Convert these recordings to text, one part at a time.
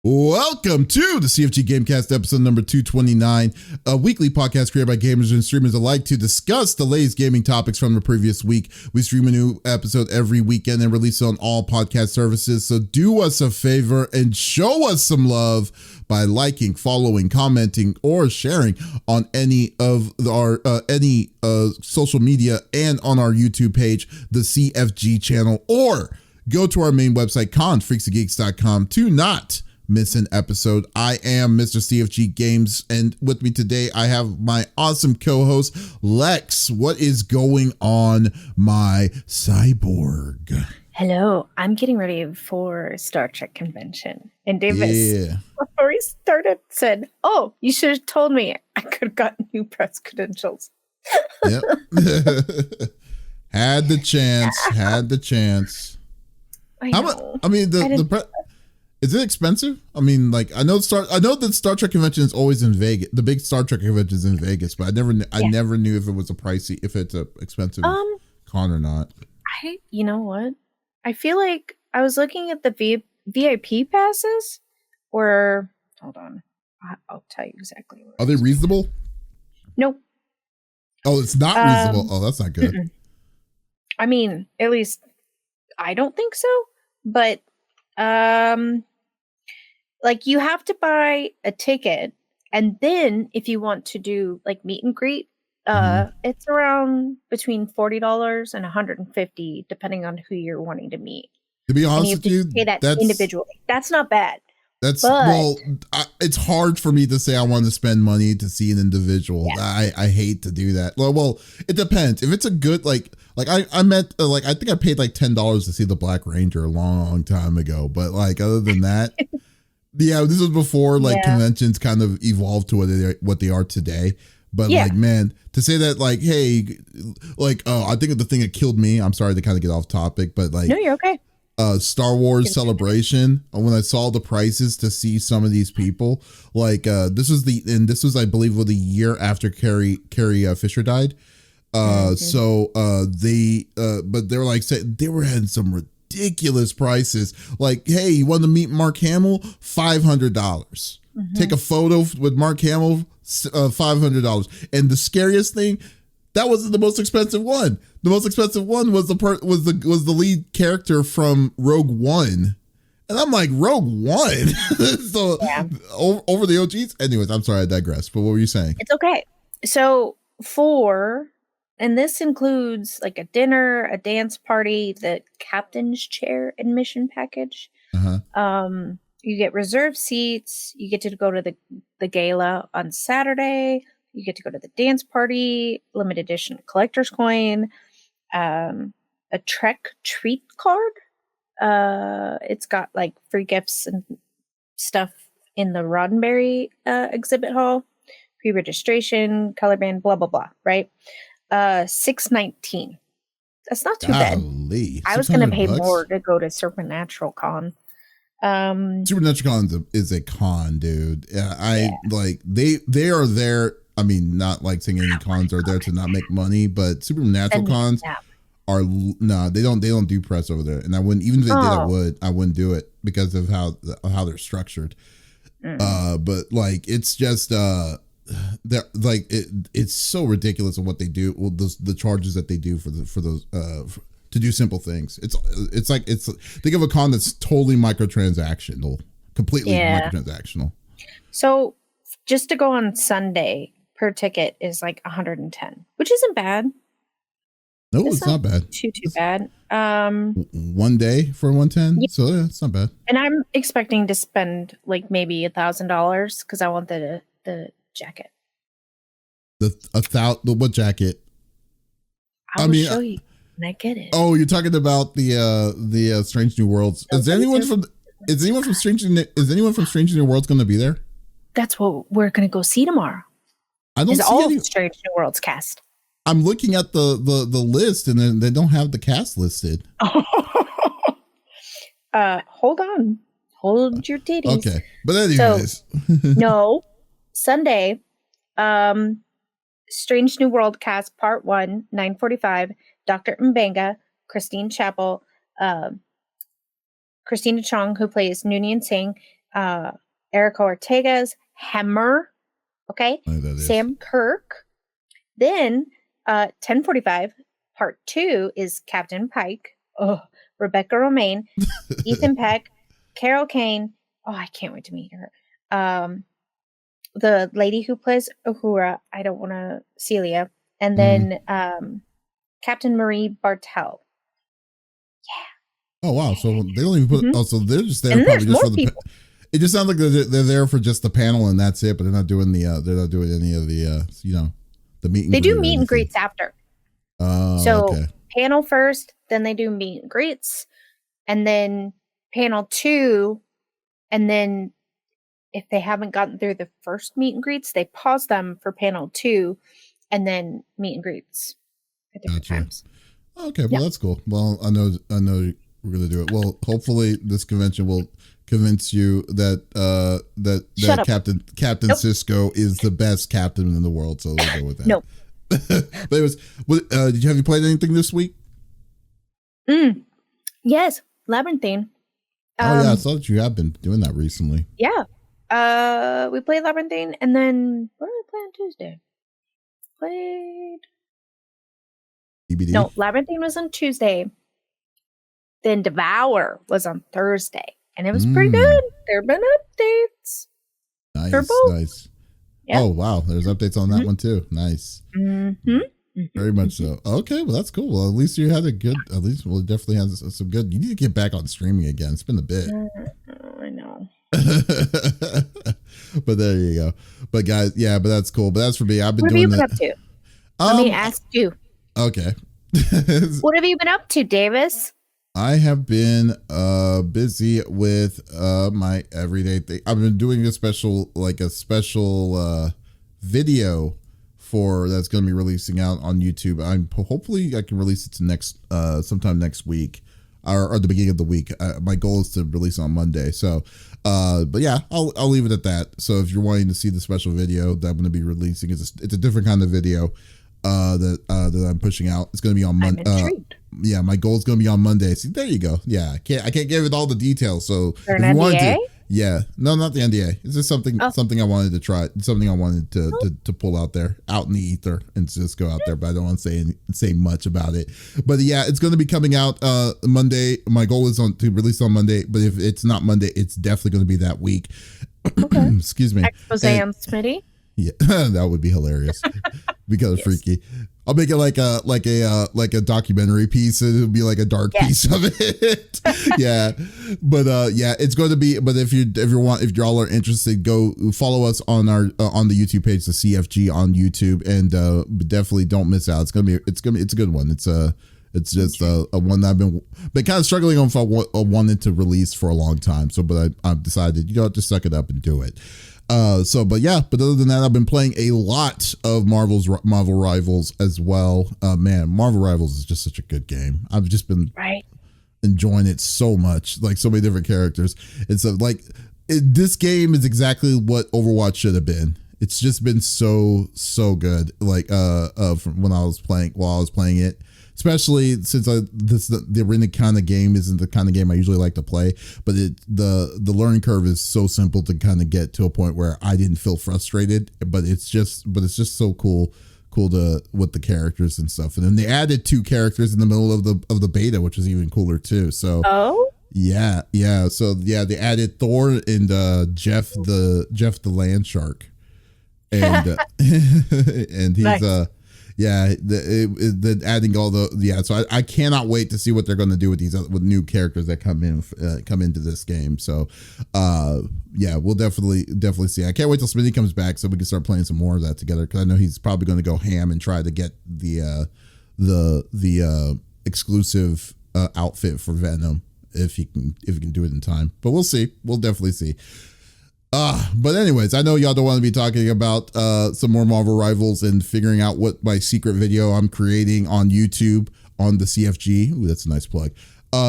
Welcome to the CFG Gamecast episode number 229, a weekly podcast created by gamers and streamers alike to discuss the latest gaming topics from the previous week. We stream a new episode every weekend and release it on all podcast services. So do us a favor and show us some love by liking, following, commenting, or sharing on any of our social media and on our YouTube page, the CFG channel, or go to our main website, confreaksandgeeks.com, to not miss an episode. I am Mr. CFG Games, and with me today I have my awesome co-host Lex. What is going on, my cyborg? Hello, I'm getting ready for Star Trek convention, and Davis, before he started, said, "Oh, you should have told me. I could have gotten new press credentials." Yep. Had the chance. Is it expensive? I mean, like, I know that Star Trek convention is always in Vegas. The big Star Trek convention is in Vegas, but I never knew if it was if it's a expensive con or not. You know what? I feel like I was looking at the VIP passes, or hold on, I'll tell you exactly. Are they reasonable? Nope. Oh, it's not reasonable. Oh, that's not good. Mm-mm. I mean, at least I don't think so, but like, you have to buy a ticket, and then if you want to do like meet and greet, it's around between $40 and $150 depending on who you're wanting to meet. To be honest with you, pay that individually. That's not bad. It's hard for me to say I want to spend money to see an individual. Yeah. I hate to do that. Well, it depends. If it's a good I think I paid like $10 to see the Black Ranger a long time ago. But like, other than that, yeah, this was before conventions kind of evolved to what they are today. But like, man, to say that like, hey, like, I think the thing that killed me, I'm sorry to kind of get off topic, but like, no, you're okay. Star Wars Celebration, when I saw the prices to see some of these people, like this was I believe the year after Carrie Fisher died. So but they were like, they were having some ridiculous prices. Like, hey, you want to meet Mark Hamill? $500. Take a photo with Mark Hamill, $500. And the scariest thing, that wasn't the most expensive one. The most expensive one was the lead character from Rogue One. And I'm like, Rogue One? So over the OGs? Anyways, I'm sorry, I digress. But what were you saying? It's okay. So and this includes like a dinner, a dance party, the captain's chair admission package. You get reserved seats. You get to go to the gala on Saturday. You get to go to the dance party, limited edition collector's coin, a Trek treat card. It's got like free gifts and stuff in the Roddenberry exhibit hall, pre-registration, color band, blah blah blah. Right, $619. That's not too bad. I was gonna pay more to go to Supernatural Con. Supernatural Con is a con, dude. Like they are there. I mean, not like saying any cons are there to not make money, but Supernatural cons are they don't do press over there, and I wouldn't, even if they did, I wouldn't do it because of how they're structured. But like, it's just they're like, it's so ridiculous of what they do. Well, the charges that they do for those to do simple things. It's like think of a con that's totally microtransactional, completely microtransactional. So just to go on Sunday, per ticket is like $110, which isn't bad. No, it's not bad. Too bad. One day for $110, so yeah, it's not bad. And I'm expecting to spend like maybe $1,000 because I want the jacket. What jacket? I will show you when I get it. Oh, you're talking about the Strange New Worlds. Is anyone from Strange New Worlds going to be there? That's what we're going to go see tomorrow. I don't see all Strange New Worlds cast. I'm looking at the list, and then they don't have the cast listed. Hold on. Hold your titties. Okay. But anyways. No. Sunday, Strange New World cast part 1, 9:45, Dr. Mbanga, Christine Chappell, Christina Chong, who plays Noonien Singh, Erica Ortega's Hammer. Okay. Sam Kirk. Then 10:45, part 2 is Captain Pike. Oh, Rebecca Romaine, Ethan Peck, Carol Kane. Oh, I can't wait to meet her. The lady who plays Uhura, I don't want to, Celia. And then Captain Marie Bartel. Yeah. Oh, wow. So they don't even put, so they're just there and probably just for the, people. It just sounds like they're there for just the panel and that's it, but they're not doing any of the, the meet and They do meet and greets after. So panel first, then they do meet and greets, and then panel 2, and then if they haven't gotten through the first meet and greets, they pause them for panel 2, and then meet and greets at different times. Okay, well that's cool. Well, I know we're gonna do it. Well, hopefully this convention will convince you that Captain Cisco is the best captain in the world. So we'll go with that. Nope. But it was. Have you played anything this week? Yes, Labyrinthine. I saw that you have been doing that recently. Yeah. We played Labyrinthine, and then what did we play on Tuesday? Played. DBD? No, Labyrinthine was on Tuesday. Then Devour was on Thursday, and it was pretty good. There have been updates. Nice. Yep. Oh wow, there's updates on that one too. Nice. Very much so. Okay, well that's cool. Well, at least you had a good. At least we'll definitely have some good. You need to get back on streaming again. It's been a bit. I know. But there you go. But guys, yeah, but that's cool. But that's for me. I've been what doing that. What have you been up to? Let me ask you. Okay. What have you been up to, Davis? I have been busy with my everyday thing. I've been doing a special video for that's going to be releasing out on YouTube. Hopefully I can release it to sometime next week or the beginning of the week. My goal is to release on Monday. So, but yeah, I'll leave it at that. So if you're wanting to see the special video that I'm going to be releasing, it's a different kind of video that I'm pushing out. It's going to be on Monday. Yeah, my goal is going to be on Monday. See, there you go. Yeah, I can't give it all the details. So if you wanted to, yeah, no, not the NDA. It's just something I wanted to try. Something I wanted to pull out in the ether and just go out there. But I don't want to say much about it. But yeah, it's going to be coming out Monday. My goal is to release on Monday. But if it's not Monday, it's definitely going to be that week. Okay. Excuse me. Expose on Smitty. Yeah, that would be hilarious. Because freaky. I'll make it like a documentary piece. It'll be like a dark piece of it. Yeah. But yeah, it's going to be, but if y'all are interested, go follow us on our on the YouTube page, the CFG on YouTube, and definitely don't miss out. It's a good one. It's just a one that I've been kind of struggling on for wanted to release for a long time. So, but I've decided, just suck it up and do it. But other than that, I've been playing a lot of Marvel Rivals as well. Man, Marvel Rivals is just such a good game. I've just been enjoying it so much, like so many different characters. It's this game is exactly what Overwatch should have been. It's just been so good. Like from when I was playing it. Especially since the arena kind of game isn't the kind of game I usually like to play, but the learning curve is so simple to kind of get to a point where I didn't feel frustrated. But it's just so cool to with the characters and stuff. And then they added 2 characters in the middle of the beta, which is even cooler too. So yeah. So yeah, they added Thor and Jeff the land shark, and and he's nice. Yeah, the adding all so I cannot wait to see what they're going to do with with new characters that come into this game. So, yeah, we'll definitely see. I can't wait till Smitty comes back so we can start playing some more of that together, because I know he's probably going to go ham and try to get the exclusive outfit for Venom if he can do it in time. But we'll see. We'll definitely see. But anyways, I know y'all don't want to be talking about some more Marvel Rivals and figuring out what my secret video I'm creating on YouTube on the CFG. Ooh, that's a nice plug.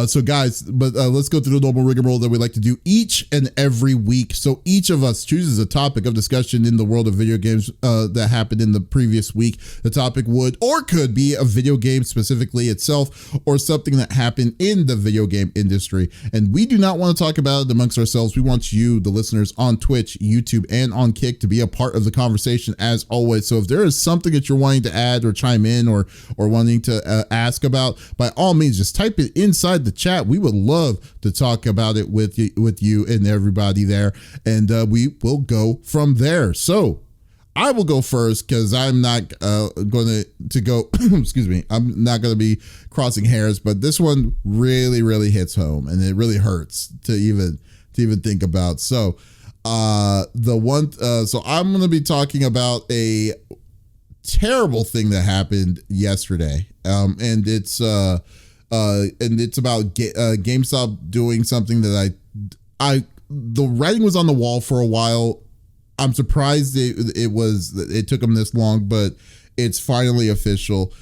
So guys, but let's go through the normal rigmarole that we like to do each and every week. So each of us chooses a topic of discussion in the world of video games that happened in the previous week. The topic would or could be a video game specifically itself, or something that happened in the video game industry. And we do not want to talk about it amongst ourselves. We want you, the listeners on Twitch, YouTube, and on Kick, to be a part of the conversation as always. So if there is something that you're wanting to add or chime in or wanting to ask about, by all means, just type it inside the chat. We would love to talk about it with you and everybody there, and we will go from there. So I will go first because I'm not going to go. Excuse me. I'm not going to be crossing hairs, but this one really hits home, and it really hurts to even think about. So so I'm going to be talking about a terrible thing that happened yesterday, and it's about GameStop doing something that the writing was on the wall for a while. I'm surprised it took them this long, but it's finally official.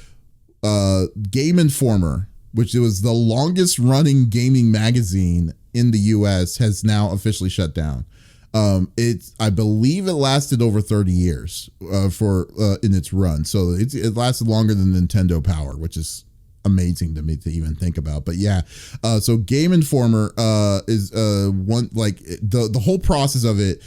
Game Informer, which was the longest running gaming magazine in the US, has now officially shut down. I believe it lasted over 30 years in its run. So it lasted longer than Nintendo Power, which is amazing to me to even think about. But yeah, so Game Informer is one, like the whole process of it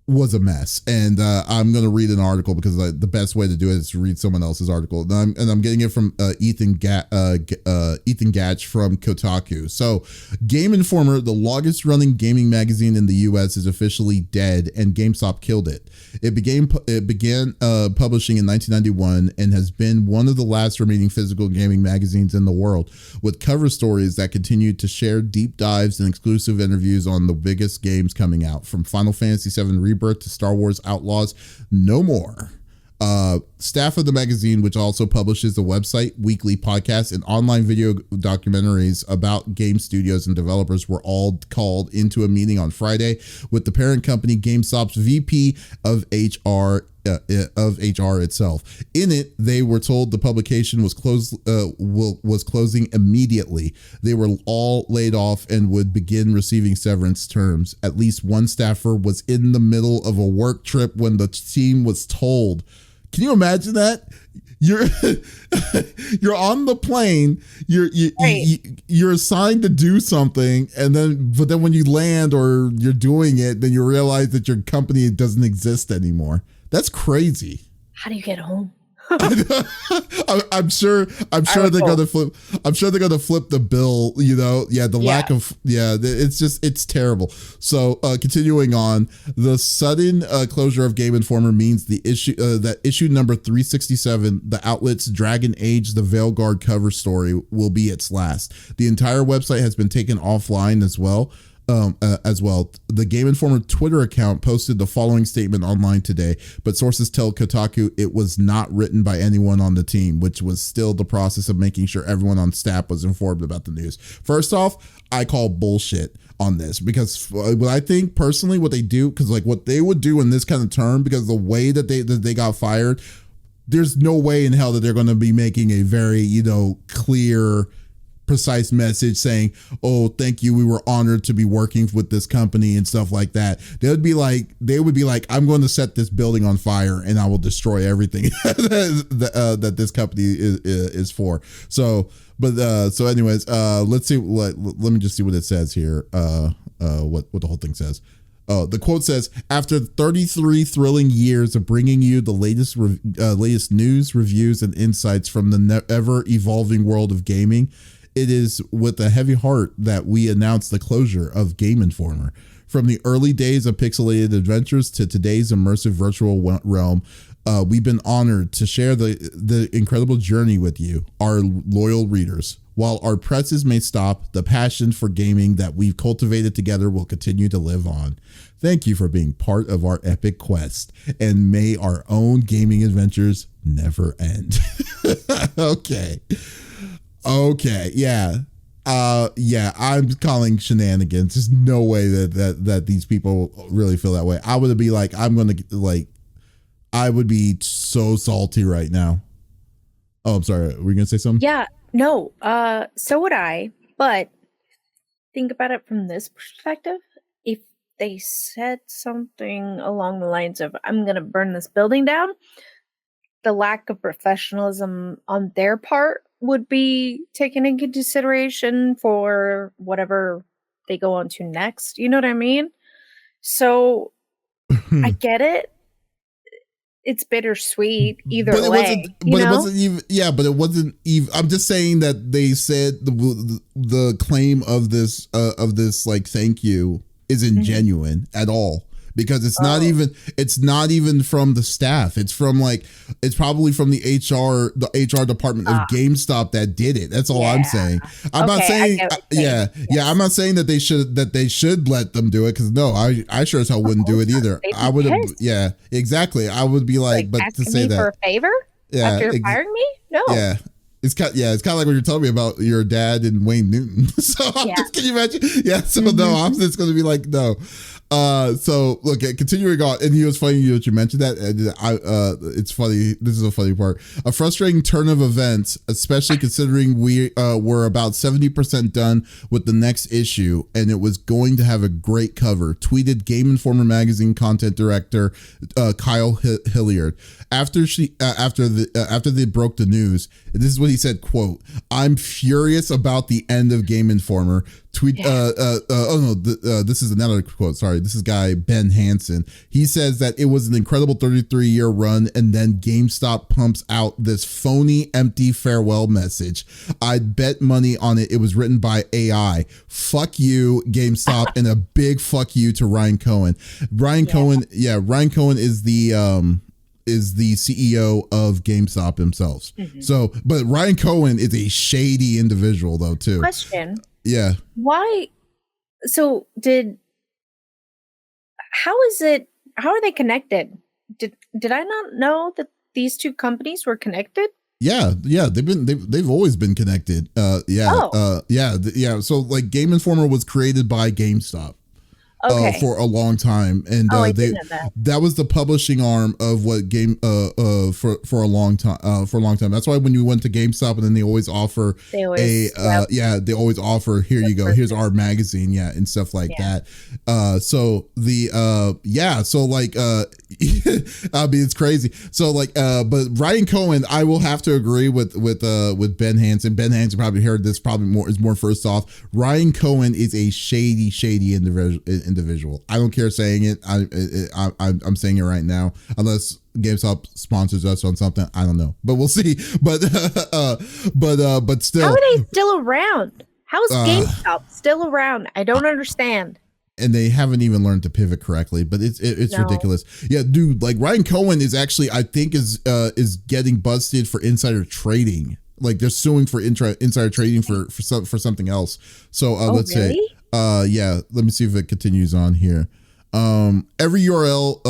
was a mess, and I'm going to read an article because the best way to do it is to read someone else's article, and I'm getting it from Ethan Gatch from Kotaku. So Game Informer, the longest running gaming magazine in the US, is officially dead, and GameStop killed it. It began publishing in 1991 and has been one of the last remaining physical gaming magazines in the world, with cover stories that continue to share deep dives and exclusive interviews on the biggest games coming out, from Final Fantasy VII Rebirth to Star Wars Outlaws No More. Staff of the magazine, which also publishes a website, weekly podcasts, and online video documentaries about game studios and developers, were all called into a meeting on Friday with the parent company GameStop's VP of HR itself. In it, they were told the publication was closing immediately. They were all laid off and would begin receiving severance terms. At least one staffer was in the middle of a work trip when the team was told. Can you imagine that? You're you're on the plane, you're assigned to do something, but then when you land or you're doing it, then you realize that your company doesn't exist anymore. That's crazy. How do you get home? I'm sure they're gonna flip. I'm sure they're gonna flip the bill. Lack of it's terrible. So continuing on, the sudden closure of Game Informer means the issue number 367, the outlet's Dragon Age: The Veilguard cover story, will be its last. The entire website has been taken offline as well. The Game Informer Twitter account posted the following statement online today, but sources tell Kotaku it was not written by anyone on the team, which was still the process of making sure everyone on staff was informed about the news. First off, I call bullshit on this, because what I think personally, what they do, because like what they would do in this kind of term, because the way that they got fired, there's no way in hell that they're going to be making a very, clear, precise message saying, oh, thank you, we were honored to be working with this company and stuff like that. They would be like, I'm going to set this building on fire and I will destroy everything that this company is for. So anyways, let's see. Let me just see what it says here. What the whole thing says. The quote says, after 33 thrilling years of bringing you the latest news, reviews, and insights from the ever-evolving world of gaming, it is with a heavy heart that we announce the closure of Game Informer. From the early days of pixelated adventures to today's immersive virtual realm, we've been honored to share the incredible journey with you, our loyal readers. While our presses may stop, the passion for gaming that we've cultivated together will continue to live on. Thank you for being part of our epic quest, and may our own gaming adventures never end. Okay, yeah. I'm calling shenanigans. There's no way that these people really feel that way. I would be like, I would be so salty right now. Oh, I'm sorry. Were you gonna say something? Yeah, no. So would I. But think about it from this perspective. If they said something along the lines of, I'm going to burn this building down, the lack of professionalism on their part would be taken into consideration for whatever they go on to next. You know what I mean? So I get it. It's bittersweet either but it way. It wasn't even. Yeah, but it wasn't even. I'm just saying that they said the claim of this like thank you isn't genuine at all, because it's not even from the staff. It's probably from the HR department of GameStop that did it. That's all I'm saying. I'm not saying I'm not saying that they should let them do it, because no, I sure as hell wouldn't do it either. I would have exactly. I would be like but to say that for a favor after firing me? No. Yeah. It's kind of like when you're telling me about your dad and Wayne Newton. So can you imagine? Yeah. So no, I'm just going to be like, no. So look, continuing on, and it was funny that you mentioned that. And it's funny. This is a funny part. A frustrating turn of events, especially considering we were about 70% done with the next issue, and it was going to have a great cover. Tweeted Game Informer magazine content director Kyle Hilliard after they broke the news. This is what he said, quote, "I'm furious about the end of Game Informer." This is another quote. Sorry, this is guy Ben Hansen. He says that it was an incredible 33-year run, and then GameStop pumps out this phony, empty farewell message. I'd bet money on it. It was written by AI. Fuck you, GameStop, and a big fuck you to Ryan Cohen. Ryan Cohen is the CEO of GameStop themselves. So, but Ryan Cohen is a shady individual though too. Question. Yeah. Why? So how are they connected? Did I not know that these two companies were connected? Yeah, they've always been connected. So like Game Informer was created by GameStop. For a long time, and that was the publishing arm of what for a long time. That's why when you went to GameStop, and then they always offer here you go, here's our magazine, and stuff like that. I mean, it's crazy. So like, but Ryan Cohen, I will have to agree with Ben Hansen. Ben Hansen probably heard this is more first off. Ryan Cohen is a shady individual. I don't care saying it. I'm saying it right now. Unless GameStop sponsors us on something, I don't know, but we'll see. But still, how are they still around? How is GameStop still around? I don't understand. And they haven't even learned to pivot correctly, but it's ridiculous. Yeah, dude, like Ryan Cohen is actually, I think is getting busted for insider trading. Like they're suing for insider trading for something else. So let's say. Let me see if it continues on here. Every URL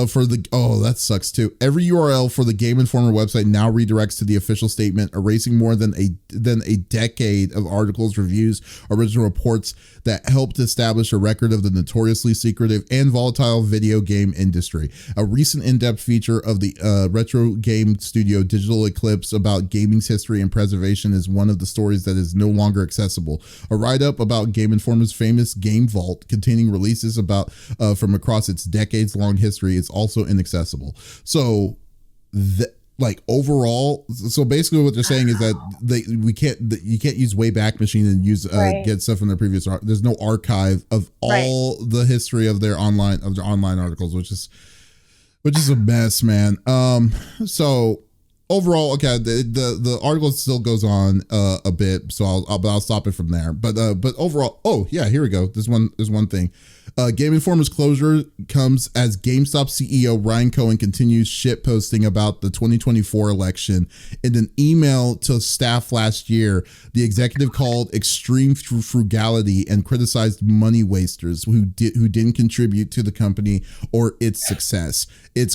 that sucks too. Every URL for the Game Informer website now redirects to the official statement, erasing more than a decade of articles, reviews, original reports that helped establish a record of the notoriously secretive and volatile video game industry. A recent in-depth feature of the retro game studio Digital Eclipse about gaming's history and preservation is one of the stories that is no longer accessible. A write-up about Game Informer's famous game vault containing releases about from across its decades-long history is also inaccessible. So, overall, so basically what they're saying is that you can't use Wayback Machine and use get stuff from their previous. There's no archive of all the history of their online articles, which is a mess, man. So overall, okay, the article still goes on a bit, so I'll stop it from there. But overall, here we go. There's one thing. Game Informer's closure comes as GameStop CEO Ryan Cohen continues shitposting about the 2024 election. In an email to staff last year, the executive called extreme frugality and criticized money wasters who didn't contribute to the company or its success. He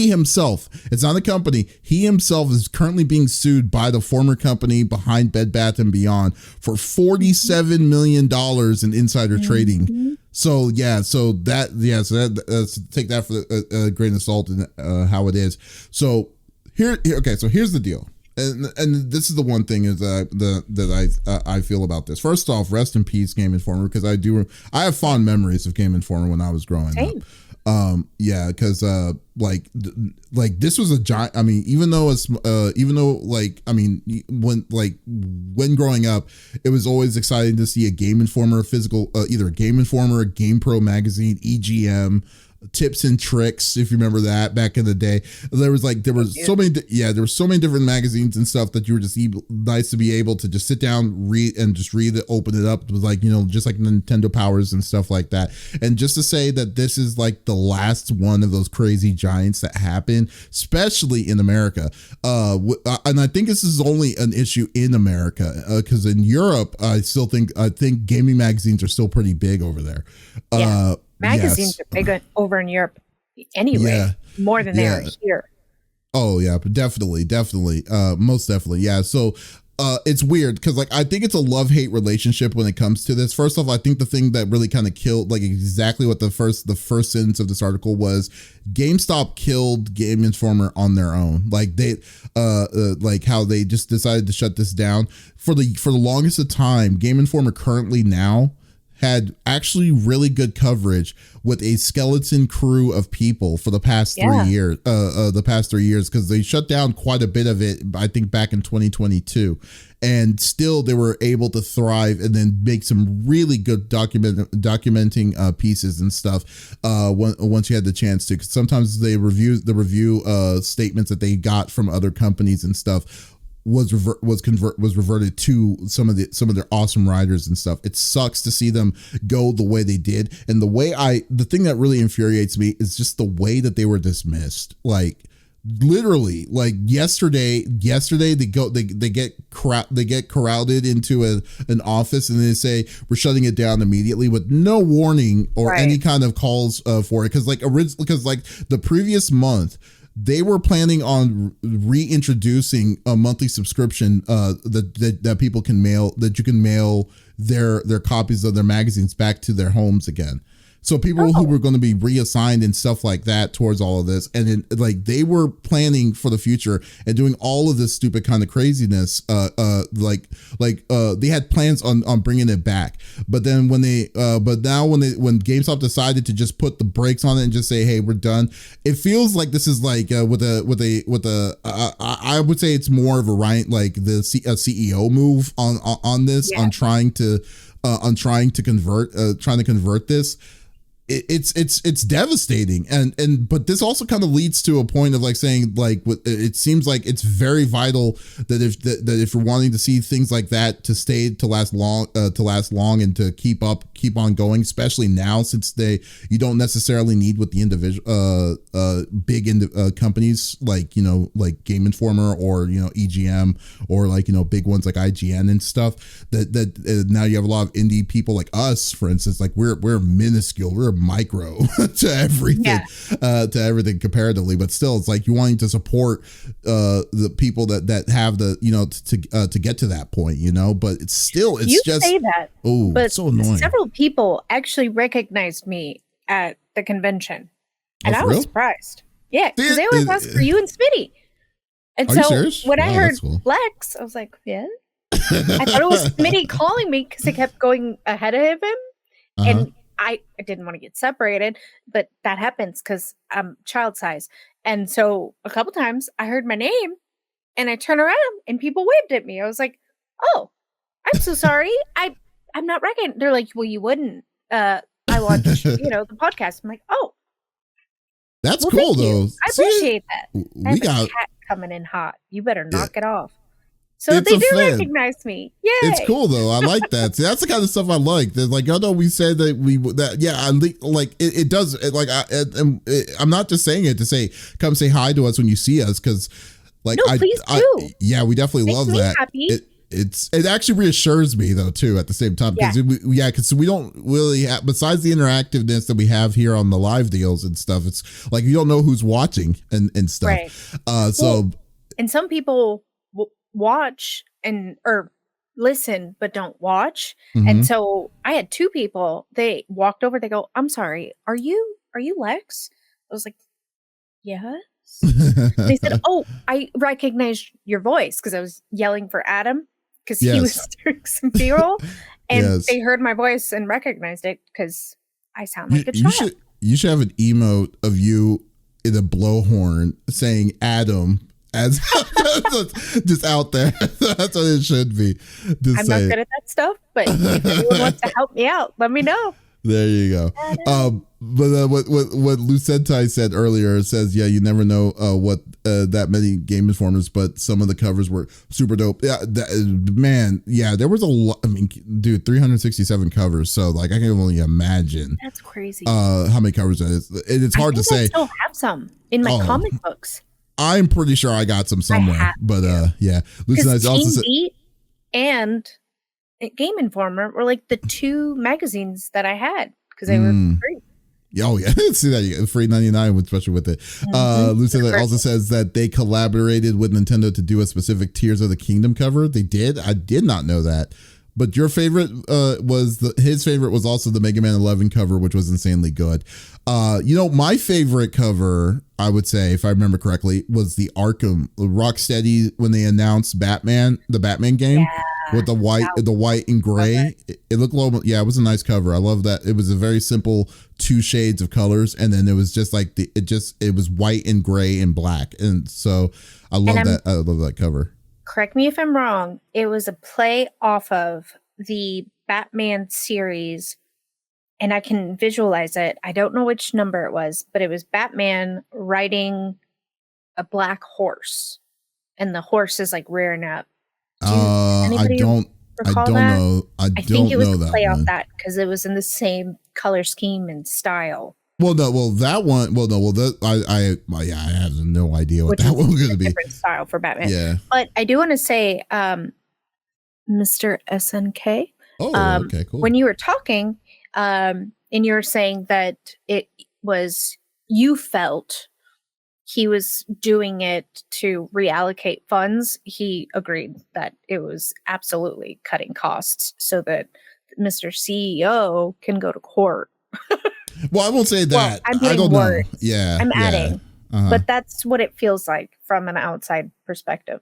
himself, it's not a company, he himself is currently being sued by the former company behind Bed Bath & Beyond for $47 million in insider trading. So take that for a grain of salt and how it is. So here's the deal. And this is the one thing is that I feel about this. First off, rest in peace, Game Informer, because I have fond memories of Game Informer when I was growing up. Yeah, because like this was a giant. I mean, even though when growing up, it was always exciting to see a Game Informer, either a Game Informer, a Game Pro magazine, EGM. Tips and Tricks, if you remember that back in the day. There were so many different magazines and stuff that you were just nice to be able to just sit down, read it, open it up. It was like, just like Nintendo Powers and stuff like that. And just to say that this is like the last one of those crazy giants that happened, especially in America. And I think this is only an issue in America, because in Europe, I think gaming magazines are still pretty big over there. Yeah. Magazines are big over in Europe anyway, more than they are here. Oh yeah, but definitely, most definitely, yeah. So it's weird because I think it's a love-hate relationship when it comes to this. First off, I think the thing that really kind of killed exactly what the first sentence of this article was: GameStop killed Game Informer on their own. They how they just decided to shut this down for the longest of time. Game Informer currently now had actually really good coverage with a skeleton crew of people for the past 3 years. Because they shut down quite a bit of it, I think, back in 2022, and still they were able to thrive and then make some really good documenting pieces and stuff. Once you had the chance to, 'cause sometimes they review statements that they got from other companies and stuff was reverted to some of their awesome writers and stuff. It sucks to see them go the way they did, and the thing that really infuriates me is just the way that they were dismissed. Literally, yesterday they get crowded into an office, and they say we're shutting it down immediately with no warning or any kind of calls for it, because the previous month they were planning on reintroducing a monthly subscription that people can mail, that you can mail their copies of their magazines back to their homes again. So people who were going to be reassigned and stuff like that towards all of this, and then, they were planning for the future and doing all of this stupid kind of craziness. They had plans on bringing it back, but then when GameStop decided to just put the brakes on it and just say, "Hey, we're done," it feels like this is I would say it's more of a CEO move on this, on trying to convert this. It's devastating, but this also kind of leads to a point of saying it seems like it's very vital that if you're wanting to see things like that to last long and to keep on going, especially now, since you don't necessarily need what the individual companies like Game Informer or EGM or big ones like IGN and stuff, that now you have a lot of indie people like us, for instance. We're minuscule, we're micro to everything comparatively, but still it's you wanting to support the people that have the to get to that point, but it's just say that. Oh, but it's so annoying. Several people actually recognized me at the convention, and I was surprised. Yeah, because they always ask for you and Smitty. And so when I heard Lex, I was like, yeah. I thought it was Smitty calling me because I kept going ahead of him, and I didn't want to get separated, but that happens because I'm child size. And so a couple times I heard my name and I turned around and people waved at me. I was like, "Oh, I'm so sorry. I'm not recognized." They're like, "Well, you wouldn't. I watched, the podcast." I'm like, "Oh, that's cool though. I appreciate that." We got a cat coming in hot. You better knock it off. So they do recognize me. Yay. It's cool though. I like that. See, that's the kind of stuff I like. There's I know we said that it does. I'm not just saying it to say come say hi to us when you see us, because please do. Yeah, we definitely love that. Happy. It actually reassures me though too at the same time, because because we don't really have, besides the interactiveness that we have here on the live deals and stuff, it's you don't know who's watching and stuff. Right. And some people watch or listen but don't watch, and so I had two people. They walked over, they go, "I'm sorry, are you Lex?" I was like, "Yes." yes. They said, "Oh, I recognized your voice," because I was yelling for Adam because he was doing some B-roll, and they heard my voice and recognized it because I sound like a child. You should have an emote of you in a blowhorn saying Adam as just out there. That's what it should be. I'm not good at that stuff, but if anyone wants to help me out, let me know. There you go. But what Lucentai said earlier says, yeah, you never know what that many Game Informers, but some of the covers were super dope. Yeah, man, yeah, there was a lot. I mean, dude, 367 covers. So like, I can only imagine. That's crazy. How many covers that is? It's hard to say. I still have some in my comic books. I'm pretty sure I got some somewhere, but yeah. Lucentai also said, and Game Informer were like the two magazines that I had because they were free. Oh yeah, see that, you get free 99, especially with it. Lucentai also says that they collaborated with Nintendo to do a specific Tears of the Kingdom cover. They did. I did not know that. But your favorite his favorite was also the Mega Man 11 cover, which was insanely good. My favorite cover, I would say, if I remember correctly, was the Arkham Rocksteady when they announced Batman, the Batman game with the white and gray. It looked it was a nice cover. I love that. It was a very simple 2 shades of colors, and then it was just like it was white and gray and black, and so I love that. I love that cover. Correct me if I'm wrong, it was a play off of the Batman series, and I can visualize it. I don't know which number it was, but it was Batman riding a black horse, and the horse is like rearing up. I don't know. I think it was a play off that because it was in the same color scheme and style. I have no idea what that one was going to be. Different style for Batman. Yeah. But I do want to say, Mr. SNK. Oh, okay, cool. When you were talking, and you were saying that you felt he was doing it to reallocate funds, he agreed that it was absolutely cutting costs so that Mr. CEO can go to court. Well, I won't say that. I don't know. Yeah. I'm adding. But that's what it feels like from an outside perspective.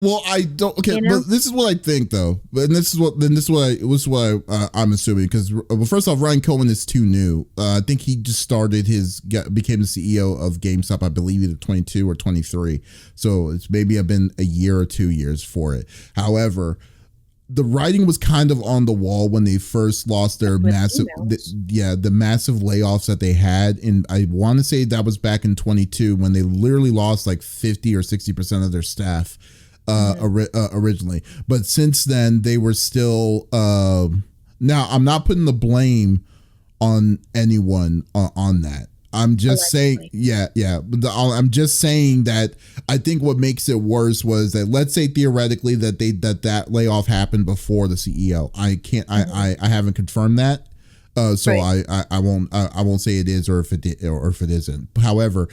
Well, I don't. Okay, but this is what I think, though. And this is what I'm assuming. Because first off, Ryan Cohen is too new. I think he just became the CEO of GameStop. I believe either 22 or 23. So it's maybe been a year or 2 years for it. However, the writing was kind of on the wall when they first lost their massive layoffs that they had. And I want to say that was back in 22 when they literally lost like 50 or 60% of their staff originally. But since then, they were still. Now, I'm not putting the blame on anyone on that. I'm just saying, I'm just saying that I think what makes it worse was that, let's say theoretically that layoff happened before the CEO. I haven't confirmed that, so right. I won't say it is or if it isn't. However,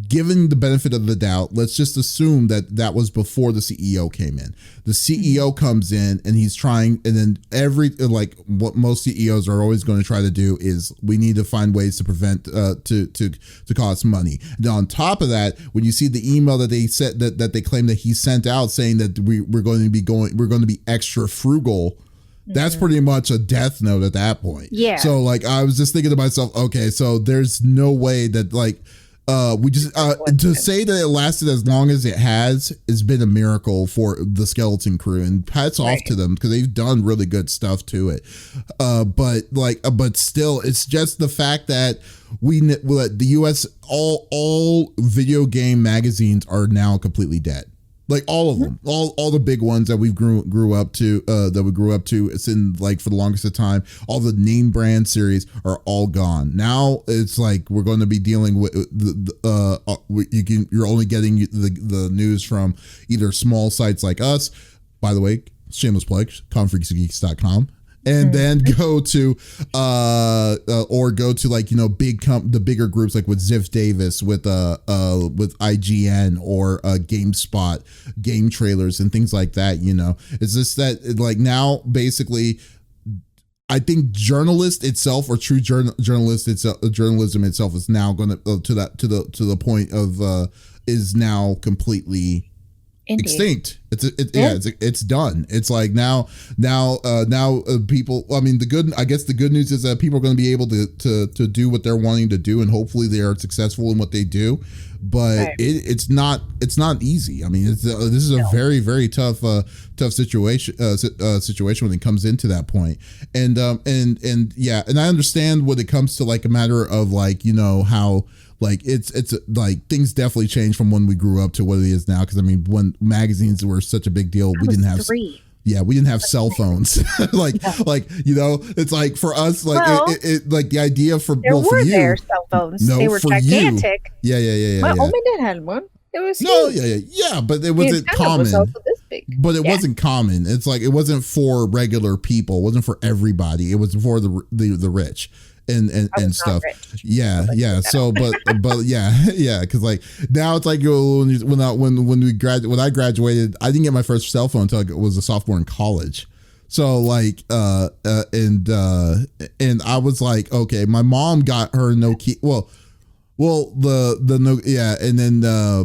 given the benefit of the doubt, let's just assume that was before the CEO came in. The CEO comes in and he's trying, and then what most CEOs are always going to try to do is we need to find ways to prevent to cost money. And on top of that, when you see the email that they said that they claim that he sent out saying that we're going to be extra frugal. That's pretty much a death note at that point. Yeah. So like I was just thinking to myself, okay, so there's no way that we just to say that it lasted as long as it has been a miracle for the Skeleton Crew, and hats off to them because they've done really good stuff to it. But still, it's just the fact that the U.S. all video game magazines are now completely dead. Like all of them, all the big ones that we grew up to, it's in like for the longest of time, all the name brand series are all gone. Now it's like we're going to be dealing with you're only getting the news from either small sites like us. By the way, shameless plug, confreaksgeeks.com. And then go to the bigger groups like with Ziff Davis, with IGN or GameSpot, Game Trailers and things like that. It's just that like now basically I think journalist itself or true journalism itself is now going to the point of is now completely extinct. It's done. It's like now people, I mean, the good news is that people are going to be able to do what they're wanting to do, and hopefully they are successful in what they do. But it's not easy. I mean, this is a very, very tough situation when it comes into that point. And I understand when it comes to like a matter of like, how like it's like things definitely changed from when we grew up to what it is now. Because I mean, when magazines were such a big deal, we didn't have 3. Yeah, we didn't have cell phones. It's like for us, like like the idea for for you, there cell phones. No, they were gigantic. You, yeah. My old man had one. It was huge. But it wasn't common. Was also this big. But it wasn't common. It's like it wasn't for regular people. It wasn't for everybody. It was for the rich. And stuff. Yeah. So, but yeah. Because like now it's like when I graduated, I didn't get my first cell phone until I was a sophomore in college. So like and I was like, okay, my mom got her Nokia. Well, the no, yeah, and then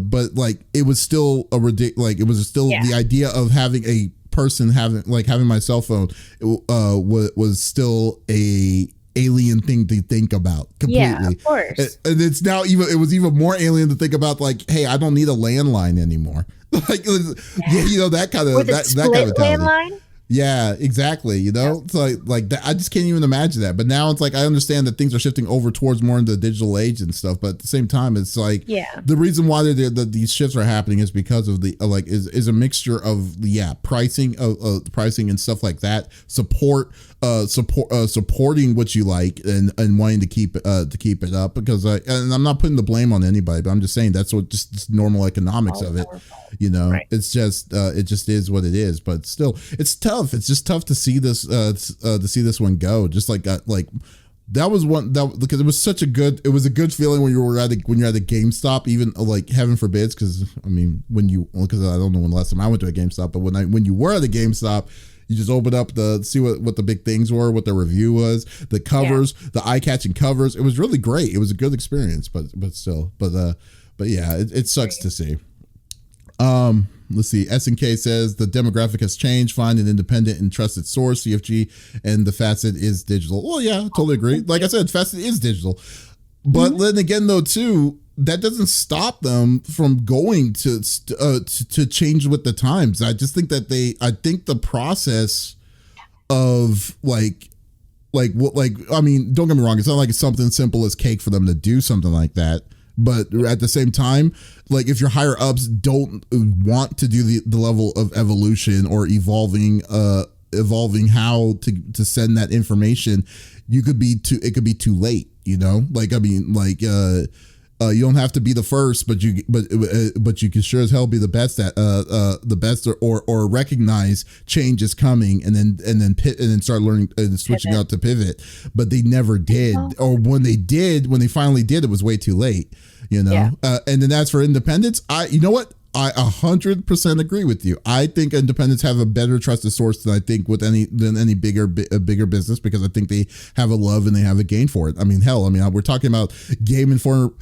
but like it was still the idea of having a person having my cell phone was still a alien thing to think about completely. Yeah, of course. And it's now it was even more alien to think about like, hey, I don't need a landline anymore. Like that kind of that kind of landline. Yeah, exactly. It's like that. I just can't even imagine that. But now it's like I understand that things are shifting over towards more into the digital age and stuff. But at the same time, it's like the reason why these shifts are happening is because of the is a mixture of pricing and stuff like that. Supporting what you like and wanting to keep it up, because and I'm not putting the blame on anybody, but I'm just saying that's what just normal economics of it. Right. It's just it just is what it is. But still, it's tough. It's just tough to see this this one go. Just like that was one because it was a good feeling when you're at a GameStop, even like heaven forbids, because I mean because I don't know when the last time I went to a GameStop, but when you were at a GameStop, you just open up see what the big things were, what the review was, the covers, the eye-catching covers. It was really great. It was a good experience, but still, but yeah, it sucks to see. Let's see. SNK says the demographic has changed. Find an independent and trusted source. CFG and the facet is digital. Well, yeah, I totally agree. Like I said, facet is digital. But then again, though, too, that doesn't stop them from going to change with the times. I just think that I think the process of I mean, don't get me wrong. It's not like it's something simple as cake for them to do something like that. But at the same time, like if your higher ups don't want to do the level of evolution or evolving how to send that information, it could be too late. Like I mean, like you don't have to be the first, but you can sure as hell be the best at the best or recognize change is coming and then start learning and switching out to pivot. But they never did, or when they finally did, it was way too late. And then as for independents, I 100% agree with you. I think independents have a better trusted source than I think with any bigger business, because I think they have a love and they have a gain for it. I mean, hell, we're talking about Game Informer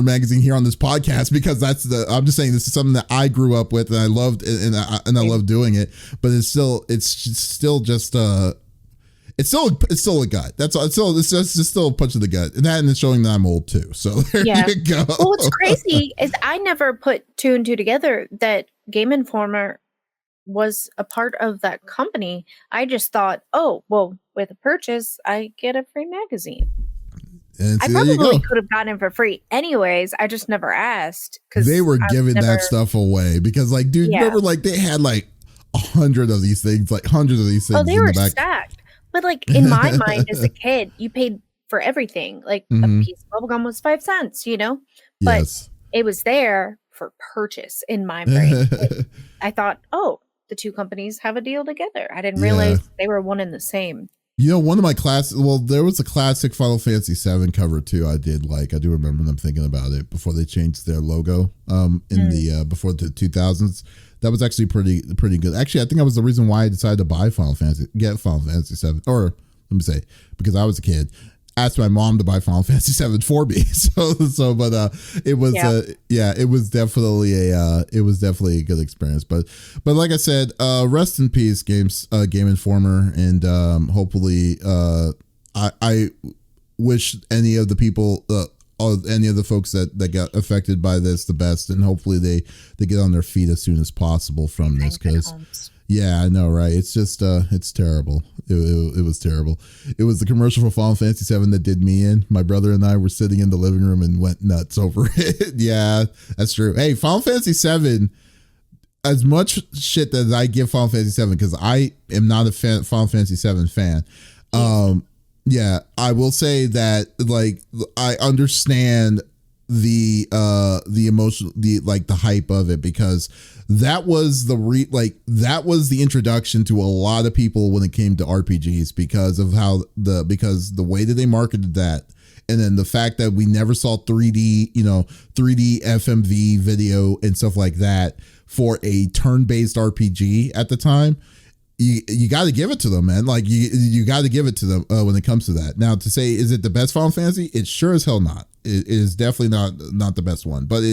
magazine here on this podcast because I'm just saying this is something that I grew up with and I loved and I love doing it. But it's still just it's still a gut. That's all. It's still a punch in the gut, and it's showing that I'm old too. So there you go. Well, what's crazy is I never put 2 and 2 together that Game Informer was a part of that company. I just thought, oh, well, with a purchase, I get a free magazine. I probably could have gotten it for free anyways. I just never asked because they were giving that stuff away because, like, dude, remember, like they had like 100 of these things, like hundreds of these things. Oh, they were stacked. But like in my mind as a kid, you paid for everything. Like a piece of bubblegum was 5 cents, But it was there for purchase in my brain. I thought, oh, the 2 companies have a deal together. I didn't realize they were one and the same. One of my there was a classic Final Fantasy VII cover too. I did like. I do remember them thinking about it before they changed their logo. In the before the 2000s, that was actually pretty good. Actually, I think that was the reason why I decided to buy Final Fantasy VII. Or let me say, because I was a kid, asked my mom to buy Final Fantasy VII for me. But it was it was definitely a good experience. But like I said, rest in peace, Game Informer, and hopefully, I wish any of the people, any of the folks that got affected by this the best, and hopefully they get on their feet as soon as possible from this, because. Yeah, I know, right? It's just, it's terrible. It was terrible. It was the commercial for Final Fantasy VII that did me in. My brother and I were sitting in the living room and went nuts over it. Yeah, that's true. Hey, Final Fantasy VII, as much shit that I give Final Fantasy VII, because I am not a Final Fantasy VII fan. Yeah, I will say that, like, I understand the emotion, the hype of it, because that was the introduction to a lot of people when it came to RPGs, because of because the way that they marketed that, and then the fact that we never saw 3D FMV video and stuff like that for a turn-based RPG at the time. You got to give it to them, man. Like, you got to give it to them when it comes to that. Now, to say, is it the best Final Fantasy? It's sure as hell not. It is definitely not the best one. But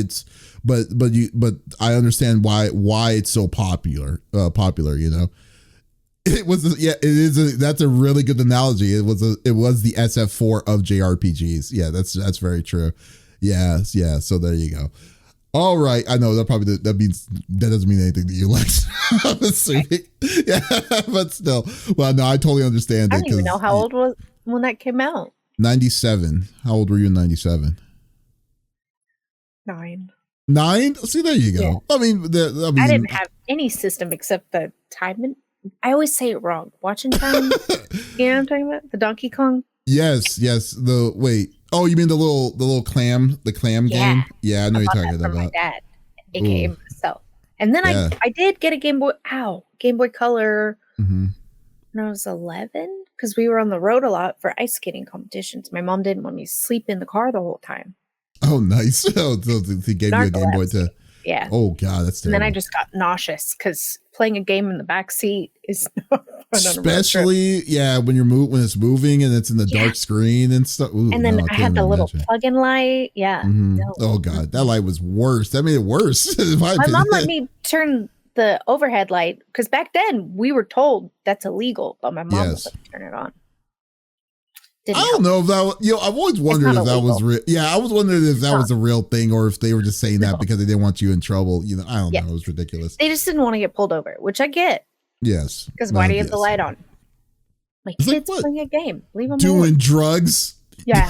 I understand why it's so popular. It was that's a really good analogy. It was the SF4 of JRPGs. Yeah, that's very true. Yeah. So there you go. All right, I know that doesn't mean anything to you, Lex. I'm assuming, yeah, but still, well, no, I totally understand it. I don't even know how old was when that came out. 97. How old were you in 97? 9. 9? See, there you go. Yeah. I mean, I didn't have any system except the time. I always say it wrong. Watching time. You know what I'm talking about? The Donkey Kong. Yes. Wait. Oh, you mean the little clam game? Yeah, I know you're talking about. My dad, aka myself. And then I did get a Game Boy Color when I was 11, because we were on the road a lot for ice skating competitions. My mom didn't want me to sleep in the car the whole time. Oh, nice. So he gave you a Game Boy to. Yeah. Oh God, that's terrible. And then I just got nauseous because playing a game in the back seat is not fun. Especially, when it's moving and it's in the dark screen and stuff. Ooh, and then I had the little plug-in light. Yeah. No. Oh God, that light was worse. That made it worse. My mom let me turn the overhead light, because back then we were told that's illegal, but my mom would let me turn it on. I don't know if that. I've always wondered if that was real. Yeah, I was wondering if that was a real thing, or if they were just saying that because they didn't want you in trouble. I don't know. It was ridiculous. They just didn't want to get pulled over, which I get. Yes. Because why do you have the light on? My kid's playing a game. Leave them doing alone. Drugs. Yeah.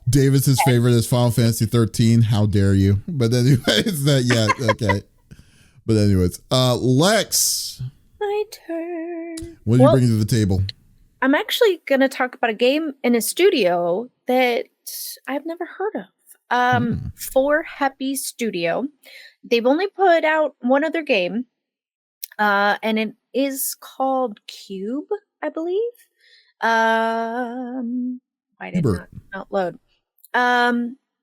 Davis's favorite is Final Fantasy 13. How dare you? But anyways, okay. But anyways, Lex. My turn. What are you bringing to the table? I'm actually going to talk about a game in a studio that I've never heard of. For Happy Studio. They've only put out one other game, and it is called Cube, I believe. Why did it not load?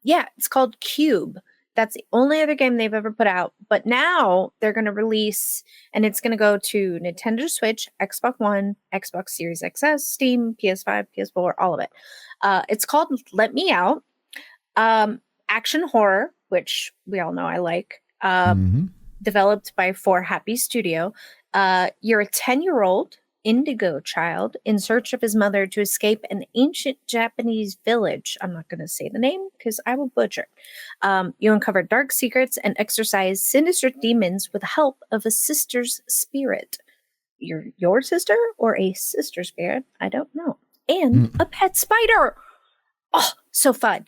It's called Cube. That's the only other game they've ever put out. But now they're going to release, and it's going to go to Nintendo Switch, Xbox One, Xbox Series XS, Steam, PS5, PS4, all of it. It's called Let Me Out. Action horror, which we all know I like. Developed by For Happy Studio. You're a 10-year-old indigo child in search of his mother to escape an ancient Japanese village. I'm not going to say the name because I will butcher. You uncover dark secrets and exorcise sinister demons with the help of a sister's spirit. Your sister or a sister spirit? I don't know. And a pet spider. Oh, so fun.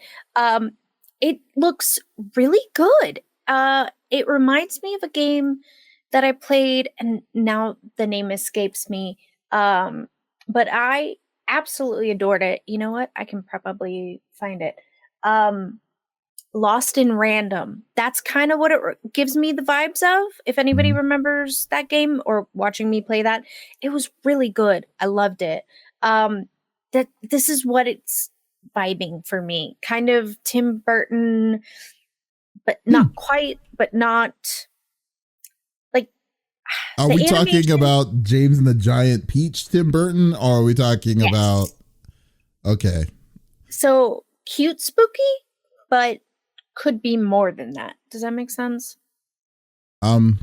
It looks really good. It reminds me of a game that I played, and now the name escapes me. But I absolutely adored it. You know what? I can probably find it. Lost in Random. That's kind of what it gives me the vibes of. If anybody remembers that game or watching me play that, it was really good. I loved it. That this is what it's vibing for me. Kind of Tim Burton, but not quite, but not like. Are we talking about James and the Giant Peach Tim Burton, or are we talking about? Okay. So cute, spooky, but could be more than that. Does that make sense?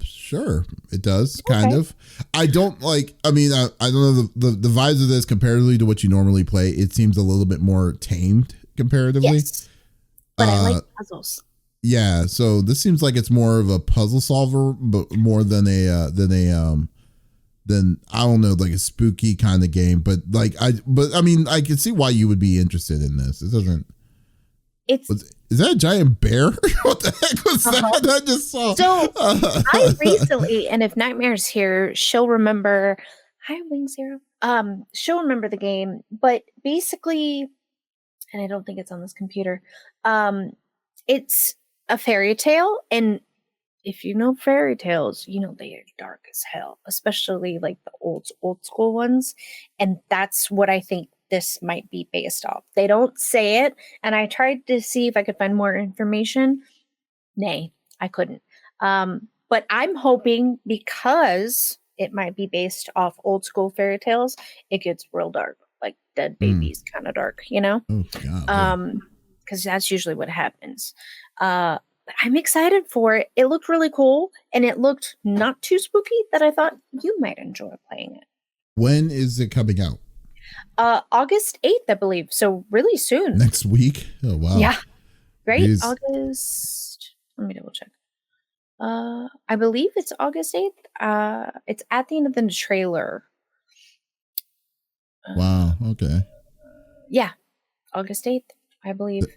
Sure, it does, kind of. I don't like, I mean, I don't know the vibes of this comparatively to what you normally play. It seems a little bit more tamed comparatively. Yes, but I like puzzles. Yeah, so this seems like it's more of a puzzle solver, but more than I don't know, like a spooky kind of game. But I mean, I can see why you would be interested in this. It doesn't. Is that a giant bear? What the heck was that? I just saw. So I recently, and if Nightmare's here, she'll remember. Hi, Wing Zero. She'll remember the game, but basically, and I don't think it's on this computer. It's a fairy tale, and if you know fairy tales, you know they are dark as hell, especially like the old school ones, and that's what I think this might be based off. They don't say it, and I tried to see if I could find more information. Nay, I couldn't. But I'm hoping because it might be based off old school fairy tales, it gets real dark, like Dead Babies kind of dark, you know? Oh, God, because that's usually what happens. But I'm excited for it. It looked really cool, and it looked not too spooky that I thought you might enjoy playing it. When is it coming out? August 8th, I believe. So really soon. Next week? Oh, wow. Yeah. Right? Jeez. August. Let me double check. I believe it's August 8th. It's at the end of the trailer. Wow. Okay. Yeah. August 8th, I believe.